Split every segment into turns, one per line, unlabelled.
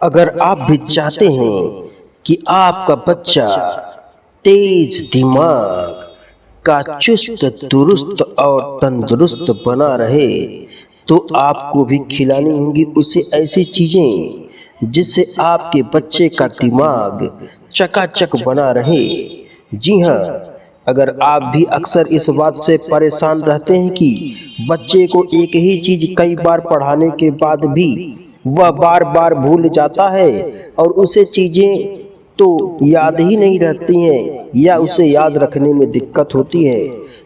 अगर आप भी चाहते हैं कि आपका बच्चा तेज दिमाग का चुस्त दुरुस्त और तंदुरुस्त बना रहे तो आपको भी खिलानी होंगी उसे ऐसी चीजें जिससे आपके बच्चे का दिमाग चकाचक बना रहे। जी हाँ, अगर आप भी अक्सर इस बात से परेशान रहते हैं कि बच्चे को एक ही चीज कई बार पढ़ाने के बाद भी वह बार बार भूल जाता है और उसे चीजें तो याद ही नहीं रहती हैं या उसे याद रखने में दिक्कत होती है,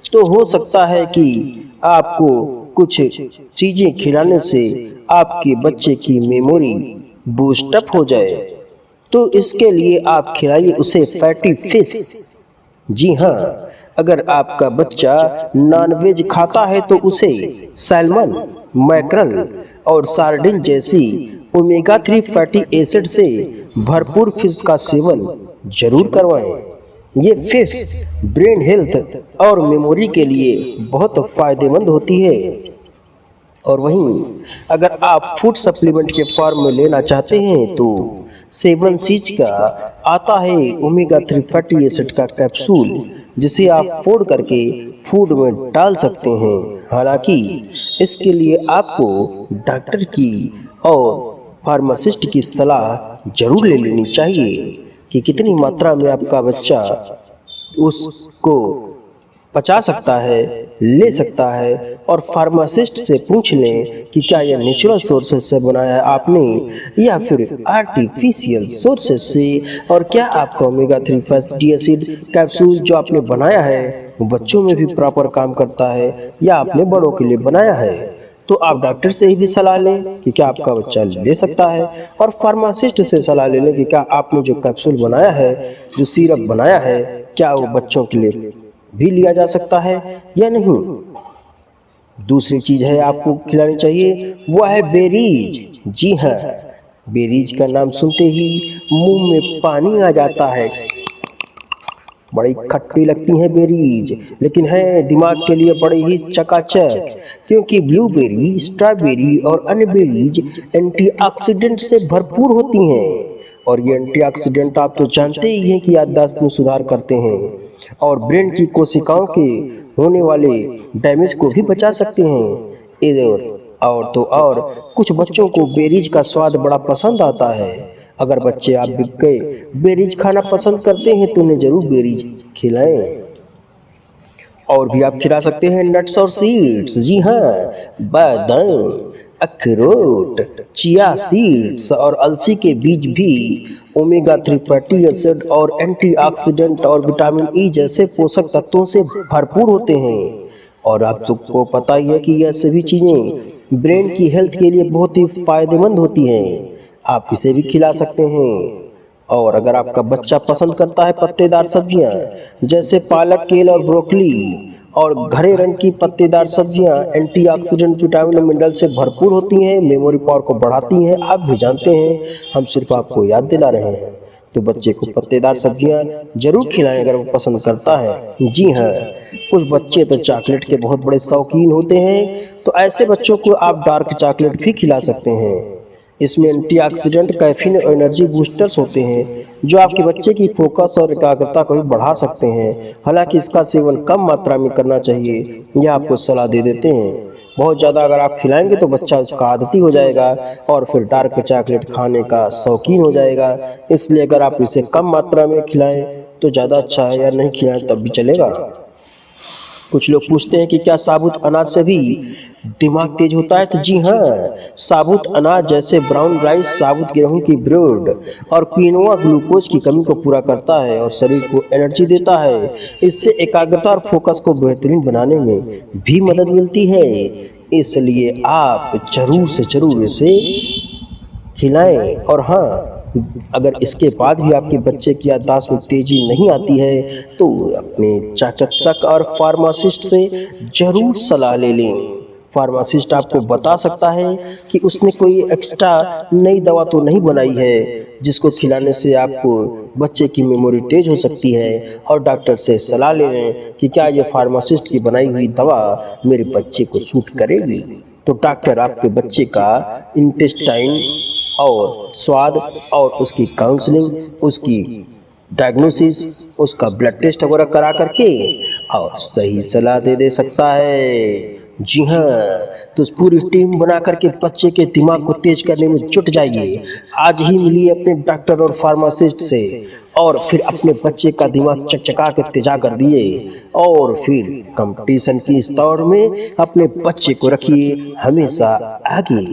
तो हो सकता है कि आपको कुछ चीजें खिलाने से आपके बच्चे की मेमोरी बूस्टअप हो जाए। तो इसके लिए आप खिलाइए उसे फैटी फिश। जी हाँ, अगर आपका बच्चा नॉनवेज खाता है तो उसे सैल्मन, मैक्रल और सार्डिन जैसी ओमेगा 3 फैटी एसिड से भरपूर फिश का सेवन जरूर करवाएं। ये फिश ब्रेन हेल्थ और मेमोरी के लिए बहुत फायदेमंद होती है। और वहीं अगर आप फूड सप्लीमेंट के फॉर्म में लेना चाहते हैं तो 7 सीज का आता है ओमेगा 3 फैटी एसिड का कैप्सूल, जिसे आप फोड़ करके फूड में डाल सकते हैं। हालांकि इसके लिए आपको डॉक्टर की और फार्मासिस्ट की सलाह जरूर ले लेनी चाहिए कि कितनी मात्रा में आपका बच्चा उसको पचा सकता है, ले सकता है। और फार्मासिस्ट से पूछ लें कि क्या यह नेचुरल सोर्सेज से बनाया है आपने या फिर आर्टिफिशियल सोर्सेज से, और क्या आपका ओमेगा 3 फैटी एसिड कैप्सूल जो आपने बनाया है वो बच्चों में भी प्रॉपर काम करता है या आपने बड़ों के लिए बनाया है। तो आप डॉक्टर से ही भी सलाह लें कि क्या आपका बच्चा ले सकता है, और फार्मासिस्ट से सलाह ले लें कि क्या आपने जो कैप्सूल बनाया है, जो सिरप बनाया है, क्या वो बच्चों के लिए भी लिया जा सकता है या नहीं। दूसरी चीज है आपको खिलानी चाहिए, वो है बेरीज। जी हाँ, बेरीज का नाम सुनते ही मुंह में पानी आ जाता है। बड़ी खट्टी लगती हैं बेरीज, लेकिन है दिमाग के लिए बड़ी ही चकाचक, क्योंकि ब्लूबेरी, स्ट्रॉबेरी और अन्य बेरीज एंटीऑक्सीडेंट से भरपूर होती हैं। और ये एंटीऑक्सीडेंट आप तो जानते ही हैं कि याददाश्त में सुधार करते हैं और ब्रेन की कोशिकाओं के होने वाले डैमेज को भी बचा सकते हैं। और तो और कुछ बच्चों को बेरीज का स्वाद बड़ा पसंद आता है। अगर बच्चे आप बिक बेरीज खाना पसंद करते हैं तो उन्हें जरूर बेरीज खिलाएं। और भी आप खिला सकते हैं नट्स और सीड्स। जी हाँ, बादाम, अखरोट, चिया सीड्स और अलसी के बीज भी ओमेगा 3 फैटी एसिड और एंटीऑक्सीडेंट और विटामिन ई जैसे पोषक तत्वों से भरपूर होते हैं। और आप सबको पता ही है कि यह सभी चीजें ब्रेन की हेल्थ के लिए बहुत ही फायदेमंद होती हैं। आप इसे भी खिला सकते हैं। और अगर आपका बच्चा पसंद करता है पत्तेदार सब्जियां जैसे पालक, केल और ब्रोकली, और हरे रंग की पत्तेदार सब्जियां एंटीऑक्सीडेंट, विटामिन और मिनरल से भरपूर होती हैं, मेमोरी पावर को बढ़ाती हैं, आप भी जानते हैं, हम सिर्फ आपको याद दिला रहे हैं। तो बच्चे को पत्तेदार सब्जियां जरूर खिलाएं अगर वो पसंद करता है। जी हाँ, कुछ बच्चे तो चॉकलेट के बहुत बड़े शौकीन होते हैं, तो ऐसे बच्चों को आप डार्क चॉकलेट भी खिला सकते हैं। इसमें एंटीऑक्सीडेंट, कैफीन और एनर्जी बूस्टर्स होते हैं जो आपके बच्चे की फोकस और एकाग्रता को भी बढ़ा सकते हैं। हालांकि इसका सेवन कम मात्रा में करना चाहिए, यह आपको सलाह दे देते हैं। बहुत ज़्यादा अगर आप खिलाएंगे तो बच्चा उसका आदती हो जाएगा और फिर डार्क चॉकलेट खाने का शौकीन हो जाएगा। इसलिए अगर आप इसे कम मात्रा में खिलाएं तो ज़्यादा अच्छा है, या नहीं खिलाएं तब भी चलेगा। कुछ लोग पूछते हैं कि क्या साबुत अनाज से भी दिमाग तेज होता है? तो जी हाँ, साबुत अनाज जैसे ब्राउन राइस, साबुत गेहूं की ब्रेड और क्विनोआ ग्लूकोज की कमी को पूरा करता है और शरीर को एनर्जी देता है। इससे एकाग्रता और फोकस को बेहतरीन बनाने में भी मदद मिलती है। इसलिए आप जरूर से जरूर इसे खिलाएं। और हाँ, अगर इसके बाद भी आपके बच्चे की याददाश्त में तेजी नहीं आती है तो अपने चिकित्सक और फार्मासिस्ट से जरूर सलाह ले लें। फार्मासिस्ट आपको बता सकता है कि उसने कोई एक्स्ट्रा नई दवा तो नहीं बनाई है जिसको खिलाने से आपको बच्चे की मेमोरी तेज हो सकती है। और डॉक्टर से सलाह ले लें कि क्या ये फार्मासिस्ट की बनाई हुई दवा मेरे बच्चे को सूट करेगी। तो डॉक्टर आपके बच्चे का इंटेस्टाइन और स्वाद और उसकी काउंसलिंग, उसकी डायग्नोसिस, उसका ब्लड टेस्ट वगैरह करा करके और सही सलाह दे सकता है। जी हाँ, तो उस पूरी टीम बना करके बच्चे के दिमाग को तेज करने में जुट जाइए। आज ही मिलिए अपने डॉक्टर और फार्मासिस्ट से और फिर अपने बच्चे का दिमाग चकचका के तेजा कर दिए और फिर कंपटीशन की इस दौड़ में अपने बच्चे को रखिए हमेशा आगे।